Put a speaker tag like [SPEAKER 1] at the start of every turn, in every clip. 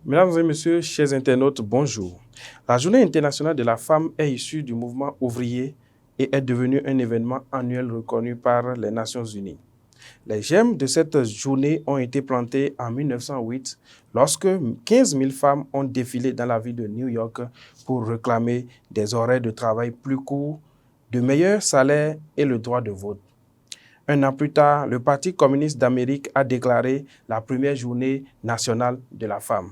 [SPEAKER 1] Mesdames et messieurs, chers internautes, bonjour. La Journée internationale de la femme est issue du mouvement ouvrier et est devenue un événement annuel reconnu par les Nations Unies. Les germes de cette journée ont été plantés en 1908 lorsque 15 000 femmes ont défilé dans la ville de New York pour réclamer des horaires de travail plus courts, de meilleurs salaires et le droit de vote. Un an plus tard, le Parti communiste d'Amérique a déclaré la première journée nationale de la femme.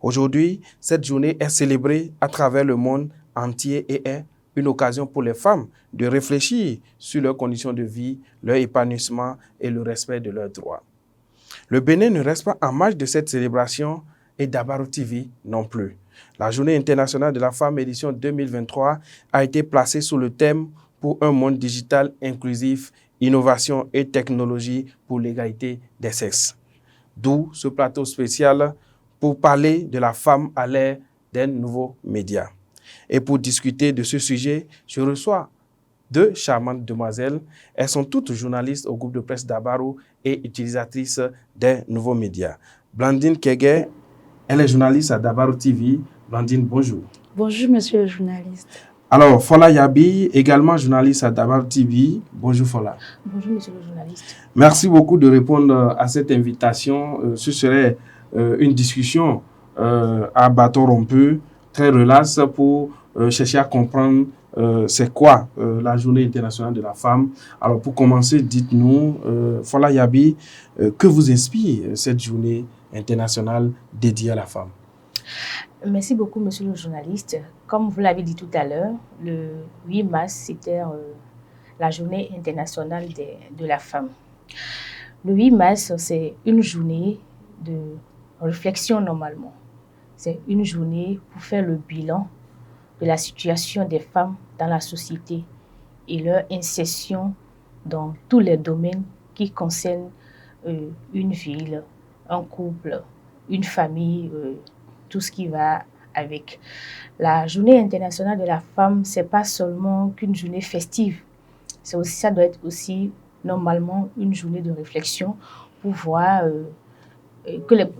[SPEAKER 1] Aujourd'hui, cette journée est célébrée à travers le monde entier et est une occasion pour les femmes de réfléchir sur leurs conditions de vie, leur épanouissement et le respect de leurs droits. Le Bénin ne reste pas en marge de cette célébration et Dabaru TV non plus. La Journée internationale de la femme édition 2023 a été placée sous le thème pour un monde digital inclusif, innovation et technologie pour l'égalité des sexes. D'où ce plateau spécial pour parler de la femme à l'ère des nouveaux médias. Et pour discuter de ce sujet, je reçois deux charmantes demoiselles. Elles sont toutes journalistes au groupe de presse Dabaru et utilisatrices des nouveaux médias. Blandine Kege, elle est journaliste à Dabaru TV. Blandine, bonjour.
[SPEAKER 2] Bonjour, monsieur le journaliste.
[SPEAKER 1] Alors, Fola Yabi, également journaliste à Dabaru TV. Bonjour, Fola.
[SPEAKER 3] Bonjour, monsieur le journaliste.
[SPEAKER 1] Merci beaucoup de répondre à cette invitation. Ce serait une discussion à bâton rompu, très relaxe pour chercher à comprendre c'est quoi la Journée internationale de la femme. Alors pour commencer, dites-nous, Fola Yabi, que vous inspire cette Journée internationale dédiée à la femme?
[SPEAKER 3] Merci beaucoup, monsieur le journaliste. Comme vous l'avez dit tout à l'heure, le 8 mars, c'était la Journée internationale de la femme. Le 8 mars, c'est une journée de réflexion normalement. C'est une journée pour faire le bilan de la situation des femmes dans la société et leur insertion dans tous les domaines qui concernent une ville, un couple, une famille, tout ce qui va avec. La Journée internationale de la femme, c'est pas seulement qu'une journée festive. Ça doit être aussi normalement une journée de réflexion pour voir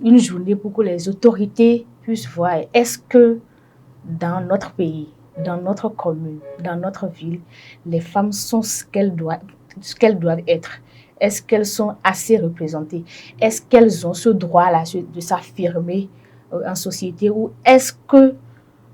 [SPEAKER 3] une journée pour que les autorités puissent voir est-ce que dans notre pays, dans notre commune, dans notre ville, les femmes sont ce qu'elles doivent être. Est-ce qu'elles sont assez représentées? Est-ce qu'elles ont ce droit-là de s'affirmer en société? Ou est-ce que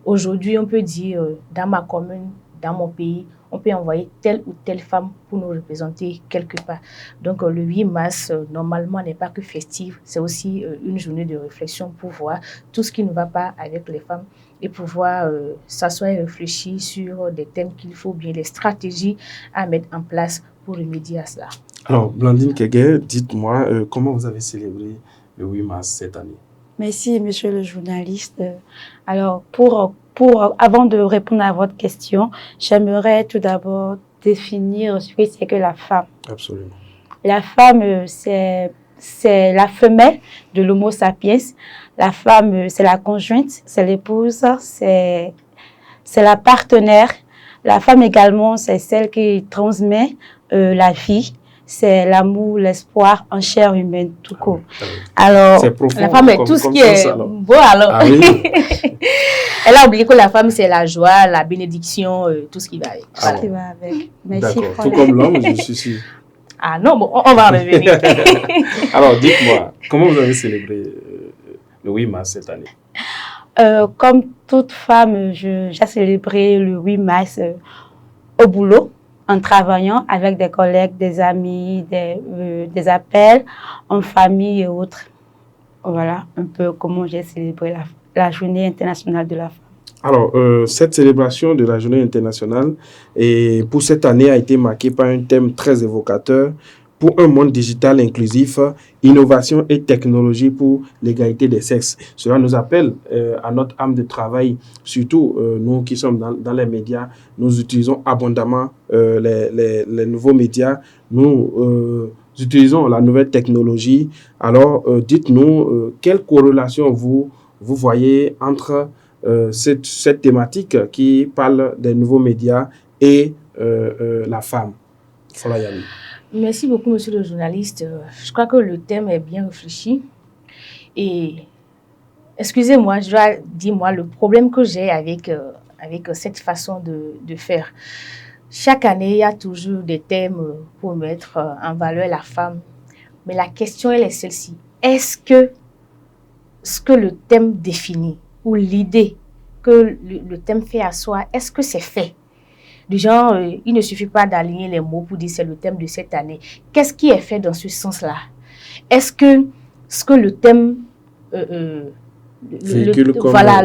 [SPEAKER 3] aujourd'hui on peut dire dans ma commune, dans mon pays, on peut envoyer telle ou telle femme pour nous représenter quelque part. Donc le 8 mars, normalement, n'est pas que festif, c'est aussi une journée de réflexion pour voir tout ce qui ne va pas avec les femmes et pouvoir s'asseoir et réfléchir sur des thèmes qu'il faut bien, des stratégies à mettre en place pour remédier à cela.
[SPEAKER 1] Alors, Blandine Kege, dites-moi, comment vous avez célébré le 8 mars cette année?
[SPEAKER 2] Merci, monsieur le journaliste. Alors, avant de répondre à votre question, j'aimerais tout d'abord définir ce que c'est que la femme.
[SPEAKER 1] Absolument.
[SPEAKER 2] La femme, c'est la femelle de l'Homo sapiens. La femme, c'est la conjointe, c'est l'épouse, c'est la partenaire. La femme également, c'est celle qui transmet la vie. C'est l'amour, l'espoir en chair humaine, tout court.
[SPEAKER 3] Alors,
[SPEAKER 1] profond,
[SPEAKER 3] la femme est tout ce qui est beau, alors. Ah, oui. Elle a oublié que la femme, c'est la joie, la bénédiction, tout ce qui va avec.
[SPEAKER 2] Tout ce qui va avec. Merci.
[SPEAKER 1] D'accord, tout comme l'homme, je suis sûr.
[SPEAKER 3] Ah non, bon, on va en revenir.
[SPEAKER 1] Alors, dites-moi, comment vous avez célébré le 8 mars cette année?
[SPEAKER 2] Comme toute femme, j'ai célébré le 8 mars au boulot, en travaillant avec des collègues, des amis, des appels en famille et autres. Voilà un peu comment j'ai célébré la Journée internationale de la femme.
[SPEAKER 1] Alors, cette célébration de la Journée internationale pour cette année a été marquée par un thème très évocateur pour un monde digital inclusif, innovation et technologie pour l'égalité des sexes. Cela nous appelle à notre âme de travail, surtout nous qui sommes dans les médias. Nous utilisons abondamment les nouveaux médias. Nous utilisons la nouvelle technologie. Alors, dites-nous, quelle corrélation vous voyez entre cette thématique qui parle des nouveaux médias et la femme?
[SPEAKER 3] Merci beaucoup, monsieur le journaliste. Je crois que le thème est bien réfléchi. Et excusez-moi, je dois dire, moi, le problème que j'ai avec cette façon de faire. Chaque année, il y a toujours des thèmes pour mettre en valeur la femme. Mais la question, elle est celle-ci. Est-ce que ce que le thème définit ou l'idée que le thème fait à soi, est-ce que c'est fait? Du genre, il ne suffit pas d'aligner les mots pour dire c'est le thème de cette année. Qu'est-ce qui est fait dans ce sens-là? Est-ce que ce que le thème le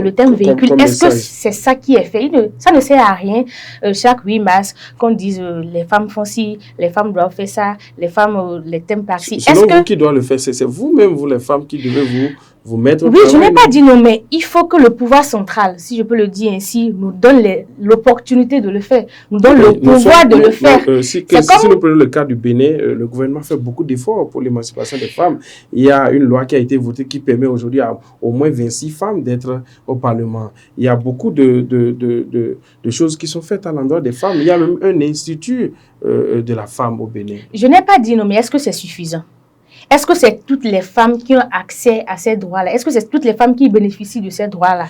[SPEAKER 3] thème véhicule, est-ce que c'est ça qui est fait? Ça ne sert à rien chaque 8 mars qu'on dise les femmes font ci, les femmes doivent faire ça, les femmes, les thèmes par-ci.
[SPEAKER 1] Selon vous, qui doit le faire? C'est vous-même, vous les femmes, qui devez vous mettre au
[SPEAKER 3] travail. Oui, je n'ai pas dit non, mais il faut que le pouvoir central, si je peux le dire ainsi, nous donne l'opportunité de le faire, nous donne le pouvoir de le faire.
[SPEAKER 1] Si nous prenons le cas du Bénin, le gouvernement fait beaucoup d'efforts pour l'émancipation des femmes. Il y a une loi qui a été votée qui permet aujourd'hui à au moins 26 femmes d'être au Parlement. Il y a beaucoup de choses qui sont faites à l'endroit des femmes. Il y a même un institut de la femme au Bénin. Je
[SPEAKER 3] n'ai pas dit non, mais est-ce que c'est suffisant? Est-ce que c'est toutes les femmes qui ont accès à ces droits-là? Est-ce que c'est toutes les femmes qui bénéficient de ces droits-là?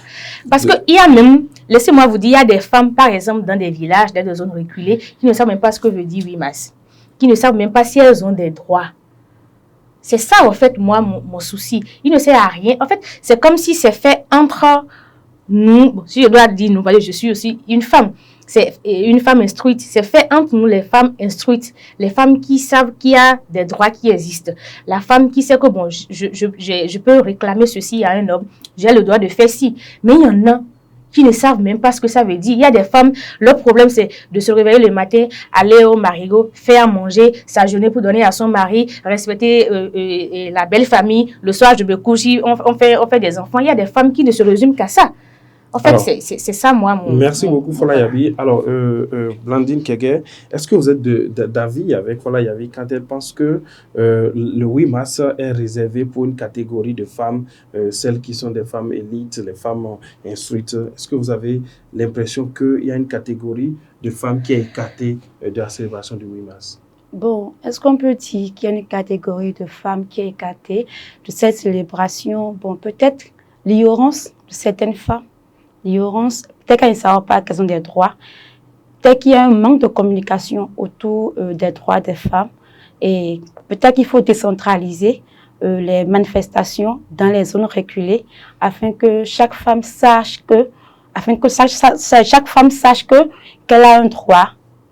[SPEAKER 3] Parce qu'il y a même, laissez-moi vous dire, il y a des femmes, par exemple, dans des villages, dans des zones reculées, qui ne savent même pas ce que veut dire 8 mars. Qui ne savent même pas si elles ont des droits. C'est ça, en fait, moi, mon souci. Il ne sert à rien. En fait, c'est comme si c'est fait entre nous. Bon, si je dois dire nous, je suis aussi une femme. C'est une femme instruite. C'est fait entre nous, les femmes instruites. Les femmes qui savent qu'il y a des droits qui existent. La femme qui sait que, bon, je peux réclamer ceci à un homme. J'ai le droit de faire ci. Mais il y en a qui ne savent même pas ce que ça veut dire. Il y a des femmes, leur problème, c'est de se réveiller le matin, aller au marigot, faire manger, s'agenouiller pour donner à son mari, respecter la belle famille. Le soir, je me couche, on fait des enfants. Il y a des femmes qui ne se résument qu'à ça. En fait, c'est ça, moi.
[SPEAKER 1] Merci beaucoup, Fola Yabi. Alors, Blandine Kege, est-ce que vous êtes d'avis avec Fola Yabi quand elle pense que le 8 mars est réservé pour une catégorie de femmes, celles qui sont des femmes élites, les femmes instruites? Est-ce que vous avez l'impression qu'il y a une catégorie de femmes qui est écartée de la célébration du 8 mars?
[SPEAKER 2] Bon, est-ce qu'on peut dire qu'il y a une catégorie de femmes qui est écartée de cette célébration? Bon, peut-être l'ignorance de certaines femmes. L'ignorance, peut-être qu'elles ne savent pas qu'elles ont des droits, peut-être qu'il y a un manque de communication autour des droits des femmes et peut-être qu'il faut décentraliser les manifestations dans les zones reculées afin que chaque femme sache qu'elle a un droit,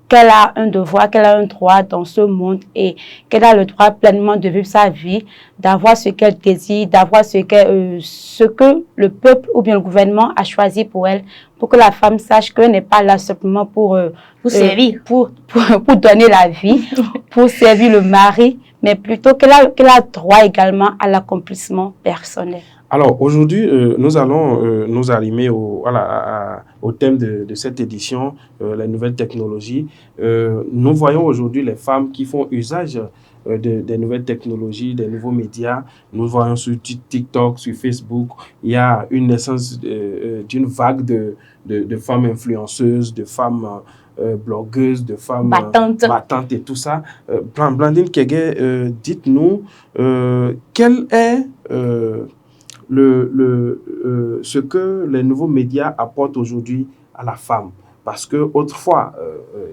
[SPEAKER 2] qu'elle a un devoir, qu'elle a un droit dans ce monde et qu'elle a le droit pleinement de vivre sa vie, d'avoir ce qu'elle désire, d'avoir ce que le peuple ou bien le gouvernement a choisi pour elle, pour que la femme sache qu'elle n'est pas là simplement pour
[SPEAKER 3] servir,
[SPEAKER 2] pour donner la vie, pour servir le mari, mais plutôt qu'elle a droit également à l'accomplissement personnel.
[SPEAKER 1] Alors, aujourd'hui, nous allons nous arrimer au thème de cette édition, les nouvelles technologies. Nous voyons aujourd'hui les femmes qui font usage des nouvelles technologies, des nouveaux médias. Nous voyons sur TikTok, sur Facebook, il y a une naissance d'une vague de femmes influenceuses, de femmes blogueuses, de femmes battantes et tout ça. Blandine Kege, dites-nous, quel est ce que les nouveaux médias apportent aujourd'hui à la femme? Parce qu'autrefois,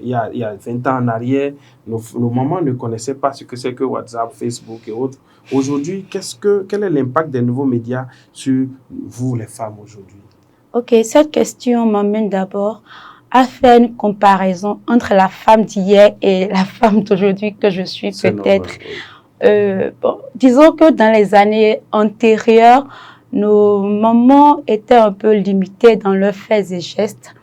[SPEAKER 1] il y a 20 ans en arrière, nos mamans ne connaissaient pas ce que c'est que WhatsApp, Facebook et autres. Aujourd'hui, quel est l'impact des nouveaux médias sur vous, les femmes, aujourd'hui?
[SPEAKER 2] Ok, cette question m'amène d'abord à faire une comparaison entre la femme d'hier et la femme d'aujourd'hui que je suis peut-être. Bon, disons que dans les années antérieures, nos mamans étaient un peu limitées dans leurs faits et gestes.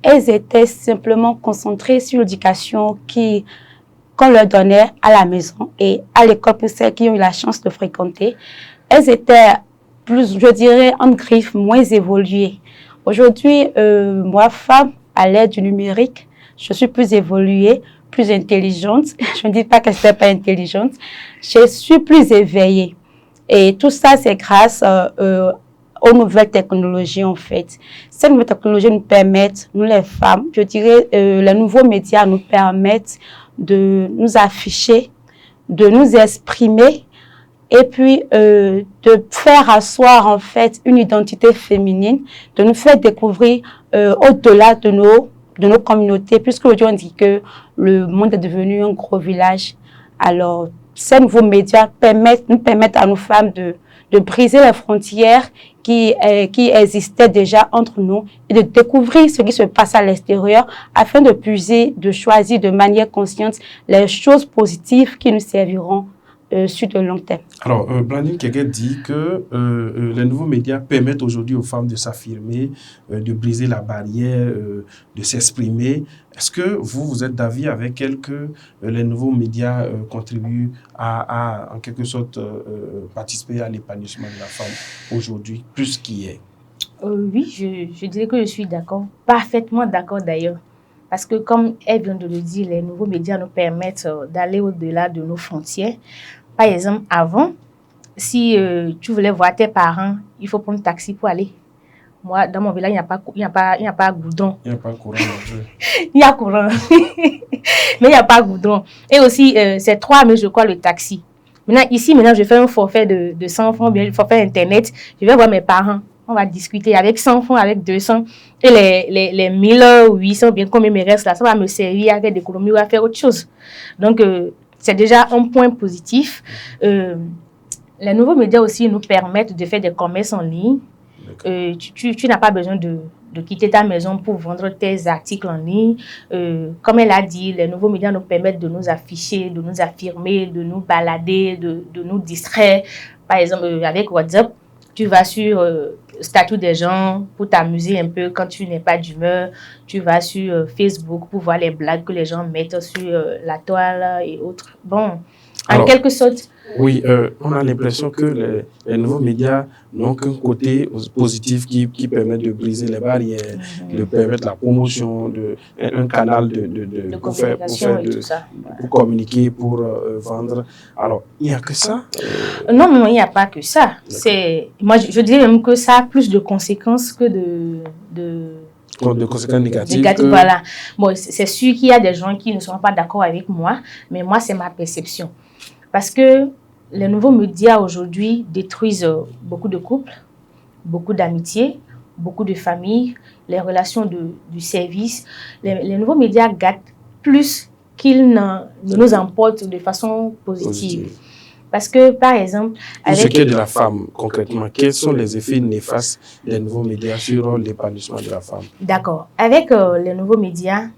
[SPEAKER 2] Elles étaient simplement concentrées sur l'éducation qu'on leur donnait à la maison et à l'école pour celles qui ont eu la chance de fréquenter. Elles étaient plus, je dirais, en griffe, moins évoluées. Aujourd'hui, moi, femme, à l'aide du numérique, je suis plus évoluée, plus intelligente. Je ne dis pas que je n'étais pas intelligente. Je suis plus éveillée. Et tout ça, c'est grâce aux nouvelles technologies, en fait. Ces nouvelles technologies nous permettent, nous les femmes, je dirais, les nouveaux médias nous permettent de nous afficher, de nous exprimer et puis de faire asseoir en fait une identité féminine, de nous faire découvrir au-delà de nos communautés, puisque aujourd'hui on dit que le monde est devenu un gros village. Alors, ces nouveaux médias nous permettent à nos femmes de briser les frontières qui existaient déjà entre nous et de découvrir ce qui se passe à l'extérieur afin de puiser, de choisir de manière consciente les choses positives qui nous serviront sur de long terme.
[SPEAKER 1] Alors, Blandine Keke dit que les nouveaux médias permettent aujourd'hui aux femmes de s'affirmer, de briser la barrière, de s'exprimer. Est-ce que vous êtes d'avis avec elle que les nouveaux médias contribuent à, en quelque sorte, participer à l'épanouissement de la femme aujourd'hui, plus qu'hier?
[SPEAKER 3] Oui, je dirais que je suis d'accord, parfaitement d'accord d'ailleurs. Parce que comme elle vient de le dire, les nouveaux médias nous permettent d'aller au-delà de nos frontières. Par exemple, avant, si tu voulais voir tes parents, il faut prendre un taxi pour aller. Moi, dans mon village, il n'y a pas goudron.
[SPEAKER 1] Il n'y a pas courant.
[SPEAKER 3] Il y a courant, mais il n'y a pas goudron. Et aussi, c'est 3 000, je crois, le taxi. Maintenant, je fais un forfait de 100 francs, bien, le forfait Internet. Je vais voir mes parents. On va discuter avec 100 francs, avec 200. Et les 1800, bien comme il me reste là, ça va me servir avec des économies ou à faire autre chose. Donc, c'est déjà un point positif. Les nouveaux médias aussi nous permettent de faire des commerces en ligne. Tu n'as pas besoin de quitter ta maison pour vendre tes articles en ligne. Comme elle a dit, les nouveaux médias nous permettent de nous afficher, de nous affirmer, de nous balader, de nous distraire. Par exemple, avec WhatsApp, tu vas sur statut des gens pour t'amuser un peu quand tu n'es pas d'humeur. Tu vas sur Facebook pour voir les blagues que les gens mettent sur la toile et autres. Bon, en quelque sorte.
[SPEAKER 1] Oui, on a l'impression que les nouveaux médias n'ont qu'un côté positif qui permet de briser les barrières, de permettre la promotion, un canal de
[SPEAKER 3] communication et tout ça.
[SPEAKER 1] Pour communiquer, pour vendre. Alors, il n'y a que ça?
[SPEAKER 3] Non, il n'y a pas que ça. Moi, je dirais même que ça a plus de conséquences que de
[SPEAKER 1] conséquences négatives.
[SPEAKER 3] Voilà. Bon, c'est sûr qu'il y a des gens qui ne seront pas d'accord avec moi, mais moi, c'est ma perception. Parce que les nouveaux médias aujourd'hui détruisent beaucoup de couples, beaucoup d'amitiés, beaucoup de familles, les relations du service. Les nouveaux médias gâtent plus qu'ils ne nous emportent de façon positive. Parce que, par exemple...
[SPEAKER 1] Pour ce qui est de la femme, concrètement, quels sont les effets néfastes des nouveaux médias sur l'épanouissement de la femme? D'accord.
[SPEAKER 3] Avec les nouveaux médias,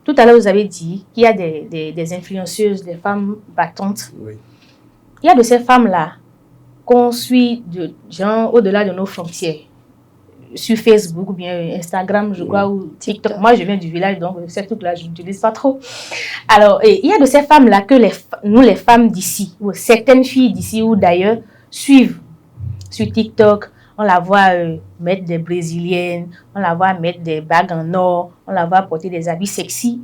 [SPEAKER 3] tout à l'heure, vous avez dit qu'il y a des influenceuses, des femmes battantes.
[SPEAKER 1] Oui.
[SPEAKER 3] Il y a de ces femmes-là qu'on suit de gens au-delà de nos frontières. Sur Facebook ou bien Instagram, je crois, ou TikTok. Moi, je viens du village, donc ces trucs-là, je n'utilise pas trop. Alors, il y a de ces femmes-là que nous, les femmes d'ici, ou certaines filles d'ici ou d'ailleurs, suivent sur TikTok. On la voit mettre des brésiliennes, on la voit mettre des bagues en or, on la voit porter des habits sexy.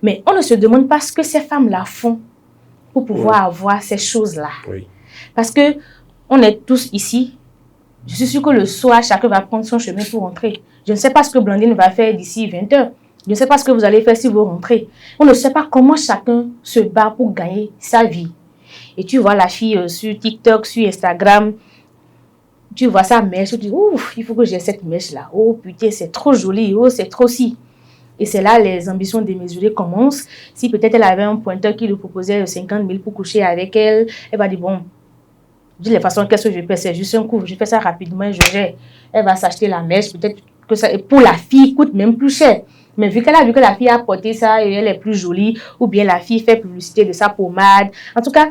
[SPEAKER 3] Mais on ne se demande pas ce que ces femmes-là font pour pouvoir avoir ces choses-là.
[SPEAKER 1] Oui.
[SPEAKER 3] Parce que on est tous ici. Je suis sûre que le soir, chacun va prendre son chemin pour rentrer. Je ne sais pas ce que Blandine va faire d'ici 20 h. Je ne sais pas ce que vous allez faire si vous rentrez. On ne sait pas comment chacun se bat pour gagner sa vie. Et tu vois la fille sur TikTok, sur Instagram, tu vois sa mèche, tu dis, ouf, il faut que j'ai cette mèche-là. Oh putain, c'est trop joli, oh, c'est trop si. Et c'est là les ambitions démesurées commencent. Si peut-être elle avait un pointeur qui lui proposait 50 000 pour coucher avec elle, elle va dire, bon, de toute façon, qu'est-ce que je fais? C'est juste un coup, je fais ça rapidement, je gère. Elle va s'acheter la mèche, peut-être que ça, et pour la fille, coûte même plus cher. Mais vu qu'elle a vu que la fille a porté ça et elle est plus jolie, ou bien la fille fait publicité de sa pommade. En tout cas,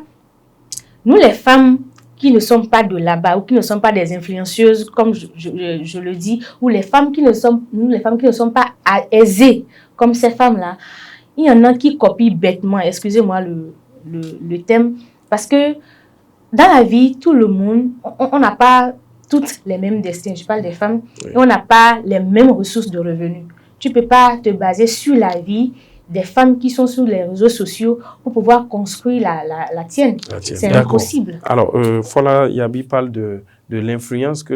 [SPEAKER 3] nous les femmes qui ne sont pas de là-bas ou qui ne sont pas des influenceuses, comme je le dis, ou les femmes qui ne sont pas aisées, comme ces femmes-là, il y en a qui copient bêtement, excusez-moi le thème, parce que dans la vie, tout le monde, on n'a pas toutes les mêmes destins, je parle des femmes, et on n'a pas les mêmes ressources de revenus. Tu ne peux pas te baser sur la vie des femmes qui sont sur les réseaux sociaux pour pouvoir construire la tienne. C'est impossible.
[SPEAKER 1] Alors, Fola Yabi parle de de l'influence que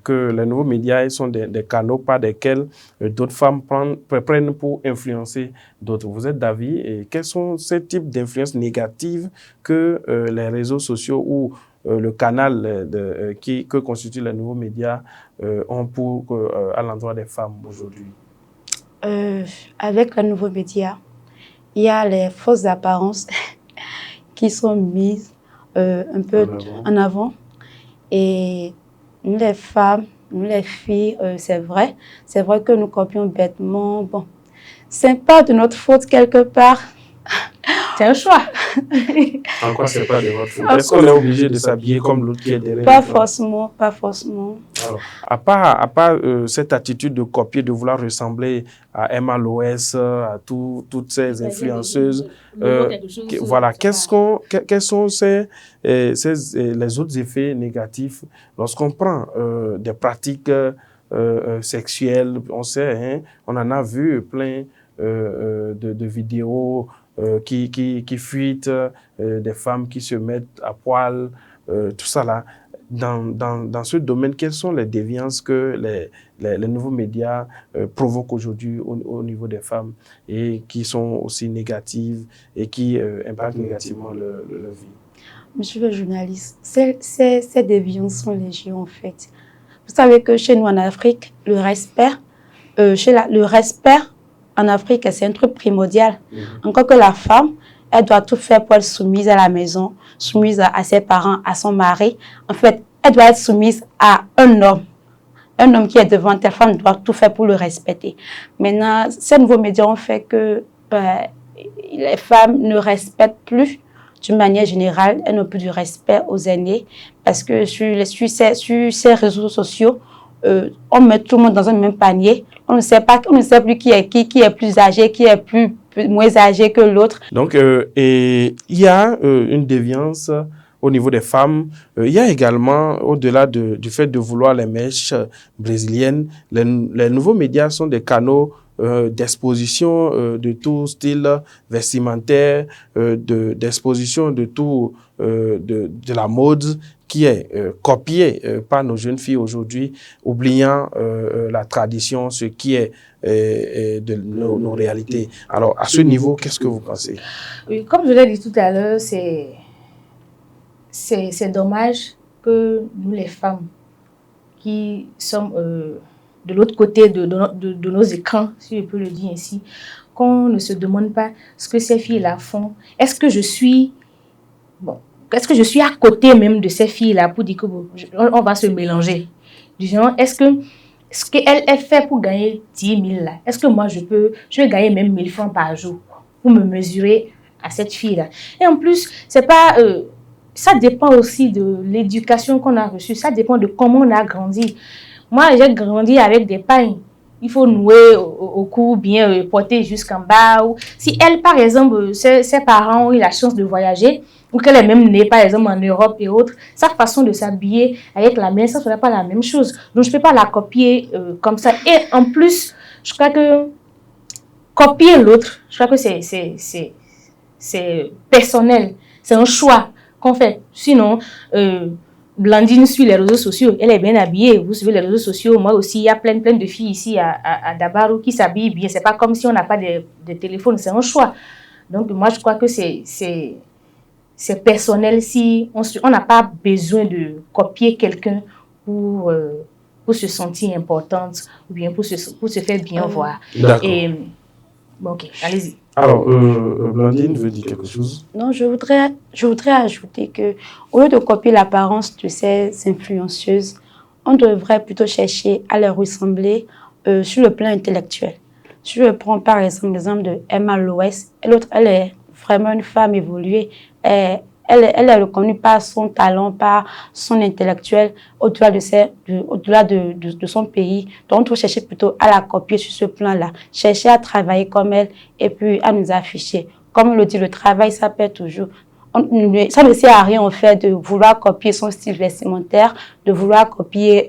[SPEAKER 1] que les nouveaux médias sont des canaux par lesquels d'autres femmes prennent pour influencer d'autres. Vous êtes d'avis? Et quels sont ces types d'influences négatives que les réseaux sociaux ou le canal que constituent les nouveaux médias ont à l'endroit des femmes aujourd'hui?
[SPEAKER 2] Avec les nouveaux médias, il y a les fausses apparences qui sont mises un peu en avant. Et nous les femmes, nous les filles, c'est vrai que nous copions bêtement. Bon, c'est pas de notre faute quelque part. C'est un choix.
[SPEAKER 1] En quoi c'est pas de votre faute? Est-ce qu'on est obligé de s'habiller comme l'autre qui est derrière?
[SPEAKER 2] Pas forcément.
[SPEAKER 1] Alors, à part cette attitude de copier, de vouloir ressembler à Emma Loès, à toutes ces influenceuses, voilà, quels sont les autres effets négatifs lorsqu'on prend des pratiques sexuelles? On sait, hein, on en a vu plein de vidéos qui fuitent, des femmes qui se mettent à poil, tout ça là. Dans ce domaine, quelles sont les déviances que les nouveaux médias provoquent aujourd'hui au niveau des femmes et qui sont aussi négatives et qui impactent négativement leur vie?
[SPEAKER 2] Monsieur le journaliste, ces déviances sont légères en fait. Vous savez que chez nous en Afrique, le respect en Afrique, c'est un truc primordial. Encore que la femme, elle doit tout faire pour être soumise à la maison, soumise à ses parents, à son mari. En fait, elle doit être soumise à un homme. Un homme qui est devant ta femme doit tout faire pour le respecter. Maintenant, ces nouveaux médias ont fait que les femmes ne respectent plus, d'une manière générale, elles n'ont plus du respect aux aînés. Parce que sur ces réseaux sociaux, on met tout le monde dans un même panier. On ne sait plus qui est plus âgé, qui est moins âgé que l'autre.
[SPEAKER 1] Donc, et il y a une déviance au niveau des femmes. Il y a également, au-delà du fait de vouloir les mèches brésiliennes, les nouveaux médias sont des canaux d'exposition de tout style vestimentaire, d'exposition de tout, de la mode, qui est copié par nos jeunes filles aujourd'hui, oubliant la tradition, ce qui est de nos réalités. Alors, à ce niveau, qu'est-ce que vous pensez?
[SPEAKER 3] Oui, comme je l'ai dit tout à l'heure, c'est dommage que nous, les femmes, qui sommes de l'autre côté de nos écrans, si je peux le dire ainsi, qu'on ne se demande pas ce que ces filles-là font. Est-ce que je suis à côté même de ces filles-là pour dire que on va se mélanger? Disons, est-ce qu'elle fait pour gagner 10 000 là? Est-ce que moi, je vais gagner même 1 000 francs par jour pour me mesurer à cette fille-là? Et en plus, c'est pas... ça dépend aussi de l'éducation qu'on a reçue. Ça dépend de comment on a grandi. Moi, j'ai grandi avec des pagnes. Il faut nouer au cou, bien porter jusqu'en bas. Si elle, par exemple, ses parents ont eu la chance de voyager, ou qu'elle est même née, par exemple, en Europe et autres, sa façon de s'habiller avec la mienne, ça ne serait pas la même chose. Donc, je ne peux pas la copier comme ça. Et en plus, je crois que copier l'autre, je crois que c'est personnel. C'est un choix qu'on fait. Sinon, Blandine suit les réseaux sociaux, elle est bien habillée. Vous suivez les réseaux sociaux, moi aussi, il y a plein de filles ici à Dabarou qui s'habillent bien. C'est pas comme si on n'a pas de téléphone, c'est un choix. Donc, moi, je crois que c'est personnel. Si on n'a pas besoin de copier quelqu'un pour se sentir importante ou bien pour se faire bien voir.
[SPEAKER 1] D'accord.
[SPEAKER 3] Et, bon, ok, allez-y.
[SPEAKER 1] Alors, Blandine veut dire quelque chose?
[SPEAKER 2] Non, je voudrais ajouter que, au lieu de copier l'apparence de ces influenceuses, on devrait plutôt chercher à leur ressembler sur le plan intellectuel. Si je prends par exemple l'exemple de Emma Loès, elle est vraiment une femme évoluée. Elle est reconnue par son talent, par son intellectuel, au-delà de son pays. Donc, on doit chercher plutôt à la copier sur ce plan-là. Chercher à travailler comme elle et puis à nous afficher. Comme on le dit, le travail, ça paie toujours. Ça ne sert à rien, en fait, de vouloir copier son style vestimentaire, de vouloir copier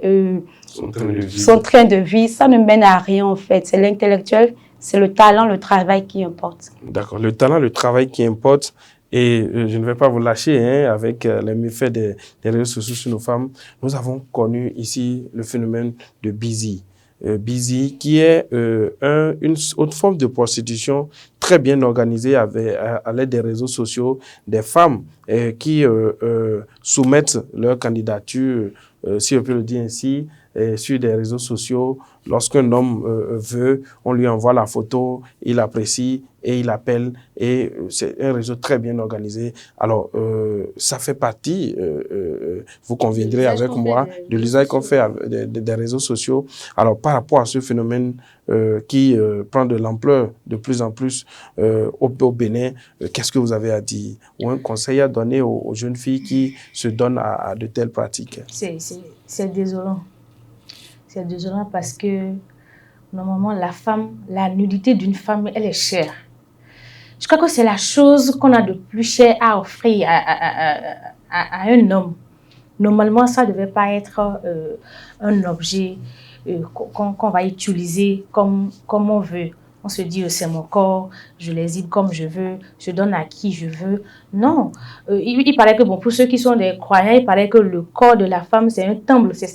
[SPEAKER 2] son train de vie. Ça ne mène à rien, en fait. C'est l'intellectuel, c'est le talent, le travail qui importe.
[SPEAKER 1] D'accord. Le talent, le travail qui importe. Et je ne vais pas vous lâcher avec les méfaits des réseaux sociaux sur nos femmes. Nous avons connu ici le phénomène de Busy. Busy, qui est une autre forme de prostitution très bien organisée à l'aide des réseaux sociaux, des femmes qui soumettent leur candidature, si on peut le dire ainsi, sur des réseaux sociaux. Lorsqu'un homme veut, on lui envoie la photo, il apprécie et il appelle. Et c'est un réseau très bien organisé. Alors, ça fait partie, vous conviendrez avec moi, de l'usage qu'on fait des réseaux sociaux. Alors, par rapport à ce phénomène qui prend de l'ampleur de plus en plus au Bénin, qu'est-ce que vous avez à dire ou un conseil à donner aux jeunes filles qui se donnent à de telles pratiques?
[SPEAKER 3] C'est désolant. C'est désolant parce que normalement, la nudité d'une femme, elle est chère. Je crois que c'est la chose qu'on a de plus cher à offrir à un homme. Normalement, ça ne devait pas être un objet qu'on va utiliser comme on veut. On se dit, c'est mon corps, je l'exhibe comme je veux, je donne à qui je veux. Non, il paraît que, bon, pour ceux qui sont des croyants, il paraît que le corps de la femme, c'est un temple, c'est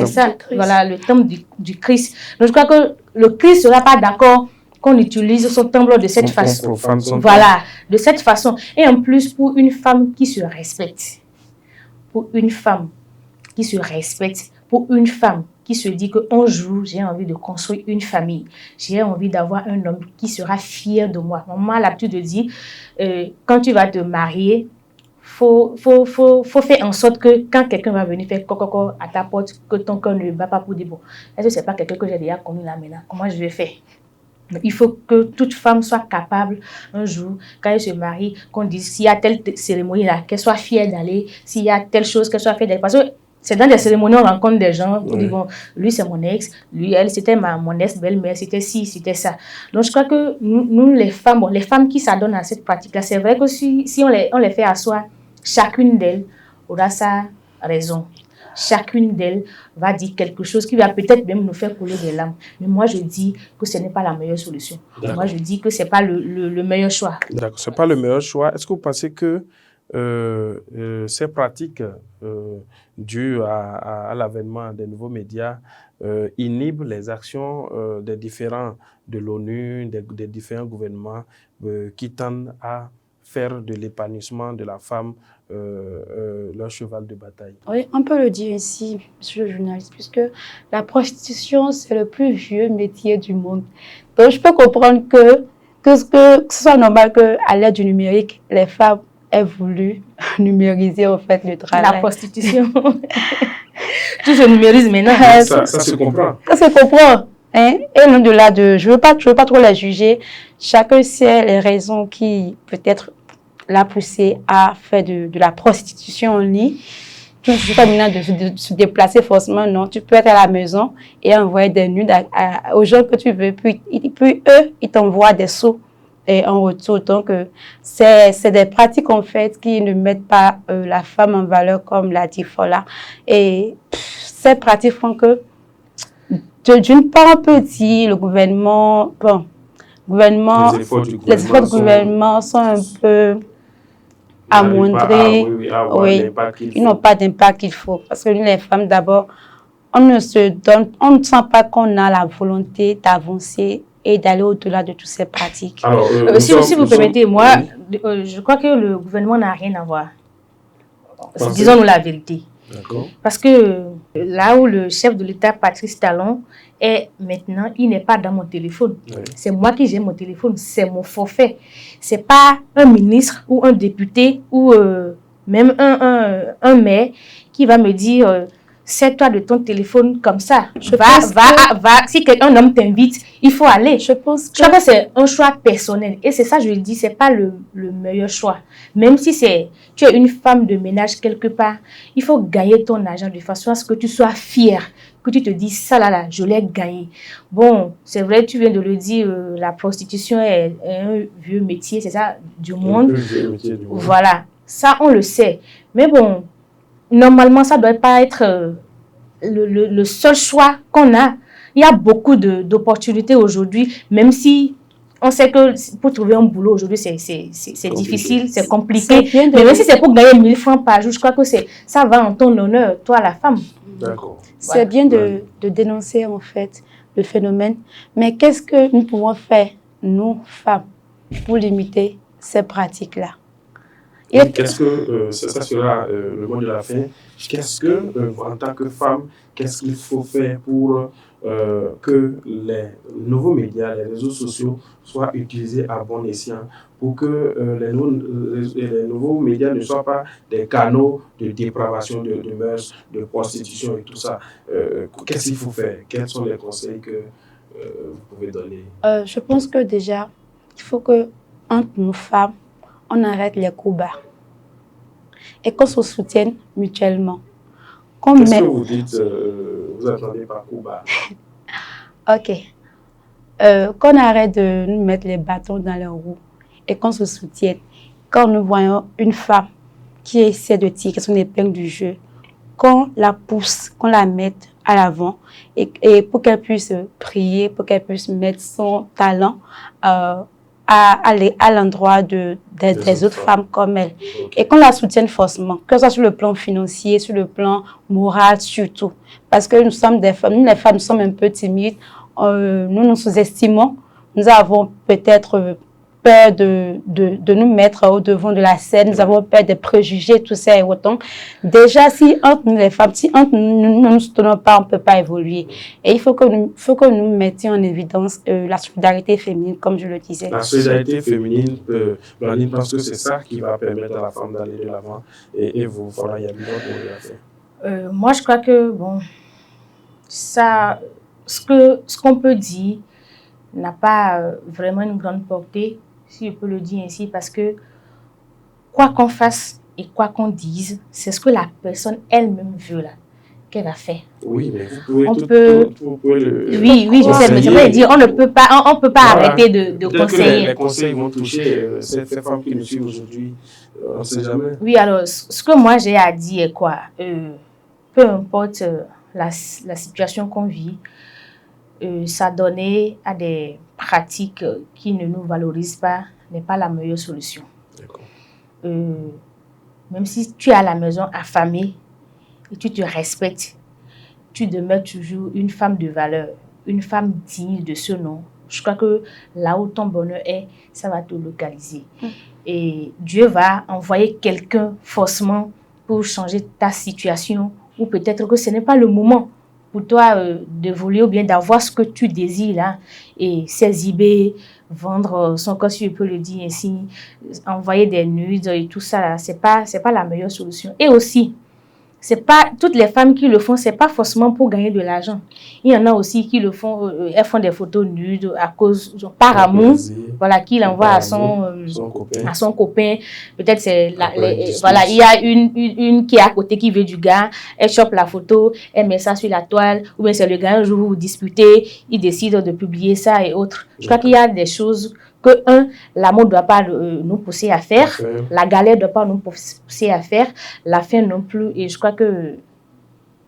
[SPEAKER 3] ça. Voilà, le temple du Christ. Donc, je crois que le Christ ne sera pas d'accord qu'on utilise son temple de cette façon. Voilà, de cette façon. Et en plus, pour une femme qui se respecte, pour une femme qui se respecte, pour une femme qui se dit qu'un jour, j'ai envie de construire une famille. J'ai envie d'avoir un homme qui sera fier de moi. Maman a l'habitude de dire, quand tu vas te marier, faut faire en sorte que quand quelqu'un va venir faire coco à ta porte, que ton cœur ne bat pas pour dire, bon, est-ce que ce n'est pas quelqu'un que j'ai déjà connu là maintenant? Comment je vais faire? Il faut que toute femme soit capable, un jour, quand elle se marie, qu'on dise, s'il y a telle cérémonie là, qu'elle soit fière d'aller, s'il y a telle chose, qu'elle soit fière d'aller. Parce que c'est dans des cérémonies, on rencontre des gens qui disent, bon, lui c'est mon ex, lui, elle, c'était mon ex-belle-mère, c'était ci, c'était ça. Donc je crois que nous les femmes qui s'adonnent à cette pratique-là, c'est vrai que si on les fait asseoir, chacune d'elles aura sa raison. Chacune d'elles va dire quelque chose qui va peut-être même nous faire couler des larmes. Mais moi, je dis que ce n'est pas la meilleure solution. Moi, je dis que ce n'est pas le meilleur choix.
[SPEAKER 1] D'accord, ce n'est pas le meilleur choix. Est-ce que vous pensez que ces pratiques dues à l'avènement des nouveaux médias inhibent les actions des différents de l'ONU, des différents gouvernements qui tendent à faire de l'épanouissement de la femme leur cheval de bataille?
[SPEAKER 2] Oui, on peut le dire ici, monsieur le journaliste, puisque la prostitution, c'est le plus vieux métier du monde. Donc, je peux comprendre que ce soit normal qu'à l'aide du numérique, les femmes aient voulu numériser en fait le travail.
[SPEAKER 3] La prostitution. Tout se numérise maintenant.
[SPEAKER 1] Ça se comprend.
[SPEAKER 2] Ça se comprend. Hein? Et au-delà de... Je veux pas trop les juger. Chacun sait les raisons qui peut-être l'a poussé à faire de la prostitution en ligne. Tu ne suis pas maintenant de se déplacer forcément, non. Tu peux être à la maison et envoyer des nudes aux gens que tu veux. Puis eux, ils t'envoient des sous en retour. Donc, c'est des pratiques en fait qui ne mettent pas la femme en valeur comme l'a dit Fola. Et ces pratiques font que, d'une part, on peut dire le gouvernement, les efforts du gouvernement sont un peu amoindrés. Oui, ils n'ont pas d'impact qu'il faut. Parce que nous, les femmes, d'abord, on ne sent pas qu'on a la volonté d'avancer et d'aller au-delà de toutes ces pratiques.
[SPEAKER 3] Alors, si vous permettez, moi, je crois que le gouvernement n'a rien à voir. Disons-nous la vérité. Parce que là où le chef de l'État, Patrice Talon, est maintenant, il n'est pas dans mon téléphone. Oui. C'est moi qui j'ai mon téléphone, c'est mon forfait. Ce n'est pas un ministre ou un député ou même un maire qui va me dire sers-toi de ton téléphone comme ça. Va. Si un homme t'invite, il faut aller. Je pense que c'est un choix personnel. Et c'est ça, je le dis, ce n'est pas le meilleur choix. Même si tu es une femme de ménage quelque part, il faut gagner ton argent de façon à ce que tu sois fière, que tu te dis, ça là, je l'ai gagné. Bon, c'est vrai, tu viens de le dire, la prostitution est un vieux métier, c'est ça, du monde. Le vieux métier du monde. Voilà, ça, on le sait. Mais bon, normalement, ça ne doit pas être le seul choix qu'on a. Il y a beaucoup d'opportunités aujourd'hui, même si on sait que pour trouver un boulot aujourd'hui, c'est difficile, c'est compliqué.
[SPEAKER 2] Mais
[SPEAKER 3] même si c'est pour gagner 1000 francs par jour, je crois que ça va en ton honneur, toi, la femme.
[SPEAKER 1] D'accord.
[SPEAKER 2] C'est bien de dénoncer en fait le phénomène, mais qu'est-ce que nous pouvons faire, nous, femmes, pour limiter ces pratiques-là?
[SPEAKER 1] Oui, qu'est-ce que, ça sera le mot de la fin, qu'est-ce que, en tant que femme, qu'est-ce qu'il faut faire pour que les nouveaux médias, les réseaux sociaux soient utilisés à bon escient, pour que les nouveaux médias ne soient pas des canaux de dépravation de mœurs, de prostitution et tout ça. Qu'est-ce qu'il faut faire? Quels sont les conseils que vous pouvez donner?
[SPEAKER 2] Je pense que déjà, il faut que entre nous femmes, on arrête les coups bas et qu'on se soutienne mutuellement.
[SPEAKER 1] Qu'est-ce que vous dites, vous attendez par coup bas?
[SPEAKER 2] Ok. Qu'on arrête de nous mettre les bâtons dans les roues et qu'on se soutienne. Quand nous voyons une femme qui essaie de tirer son épingle du jeu, qu'on la pousse, qu'on la mette à l'avant et pour qu'elle puisse prier, pour qu'elle puisse mettre son talent à l'endroit des autres femmes comme elle. Okay. Et qu'on la soutienne forcément, que ce soit sur le plan financier, sur le plan moral surtout. Parce que nous sommes des femmes, nous les femmes sommes un peu timides, nous nous sous-estimons, nous avons peut-être peur de nous mettre au devant de la scène, nous avons peur des préjugés, tout ça et autant. Déjà, si entre nous les femmes, si entre nous ne nous soutenons pas, on ne peut pas évoluer. Et il faut que nous mettions en évidence la solidarité féminine, comme je le disais.
[SPEAKER 1] La solidarité féminine, Blandine pense que c'est ça qui va permettre à la femme d'aller de l'avant. Et vous, voilà, il y a besoin de la faire.
[SPEAKER 3] Moi, je crois que, bon, ça, ce qu'on peut dire n'a pas vraiment une grande portée, si je peux le dire ainsi, parce que quoi qu'on fasse et quoi qu'on dise, c'est ce que la personne elle-même veut là, qu'elle va faire.
[SPEAKER 1] Oui, mais vous pouvez
[SPEAKER 3] oui, je sais, mais je veux dire, on ne peut pas, on peut pas voilà. Arrêter de conseiller.
[SPEAKER 1] Les conseils vont toucher ces femmes qui nous suivent aujourd'hui, on ne sait jamais.
[SPEAKER 3] Oui, alors, ce que moi j'ai à dire est quoi? Peu importe la situation qu'on vit, s'adonner à des pratiques qui ne nous valorisent pas n'est pas la meilleure solution. Même si tu es à la maison affamée et tu te respectes, tu demeures toujours une femme de valeur, une femme digne de ce nom. Je crois que là où ton bonheur est, ça va te localiser. Et Dieu va envoyer quelqu'un forcément pour changer ta situation, ou peut-être que ce n'est pas le moment pour toi d'évoluer ou bien d'avoir ce que tu désires là, et s'exhiber, vendre son corps, si je peux le dire ainsi, envoyer des nudes et tout ça, c'est pas la meilleure solution. Et aussi, c'est pas toutes les femmes qui le font, c'est pas forcément pour gagner de l'argent. Il y en a aussi qui le font, elles font des photos nudes à cause, par amour, voilà, qu'il envoie à son copain. Peut-être c'est voilà, il y a une qui est à côté qui veut du gars, elle chope la photo, elle met ça sur la toile, ou bien c'est le gars, un jour vous vous disputez, il décide de publier ça et autres. Je crois qu'il y a des choses que, l'amour ne doit pas nous pousser à faire, la galère ne doit pas nous pousser à faire, la faim non plus, et je crois que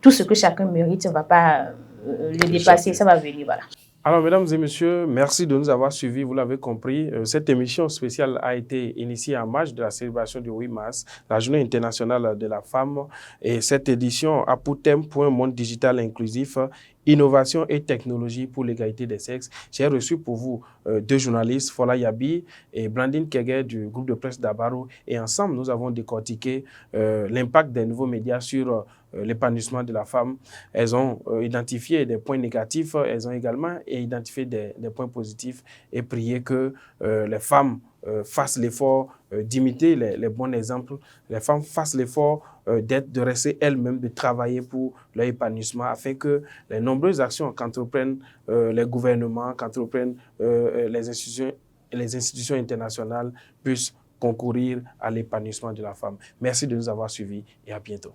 [SPEAKER 3] tout ce que chacun mérite ne va pas le dépasser, ça va venir, voilà.
[SPEAKER 1] Alors, mesdames et messieurs, merci de nous avoir suivis. Vous l'avez compris, cette émission spéciale a été initiée en marge de la célébration du 8 mars, la Journée internationale de la femme. Et cette édition a pour thème pour un monde digital inclusif, innovation et technologie pour l'égalité des sexes. J'ai reçu pour vous deux journalistes, Fola Yabi et Blandine Kege du groupe de presse d'Abaro. Et ensemble, nous avons décortiqué l'impact des nouveaux médias sur l'épanouissement de la femme. Elles ont identifié des points négatifs, elles ont également identifié des points positifs et prié que les femmes fassent l'effort d'imiter les bons exemples, les femmes fassent l'effort de rester elles-mêmes, de travailler pour leur épanouissement afin que les nombreuses actions qu'entreprennent les gouvernements, qu'entreprennent les institutions internationales puissent concourir à l'épanouissement de la femme. Merci de nous avoir suivis et à bientôt.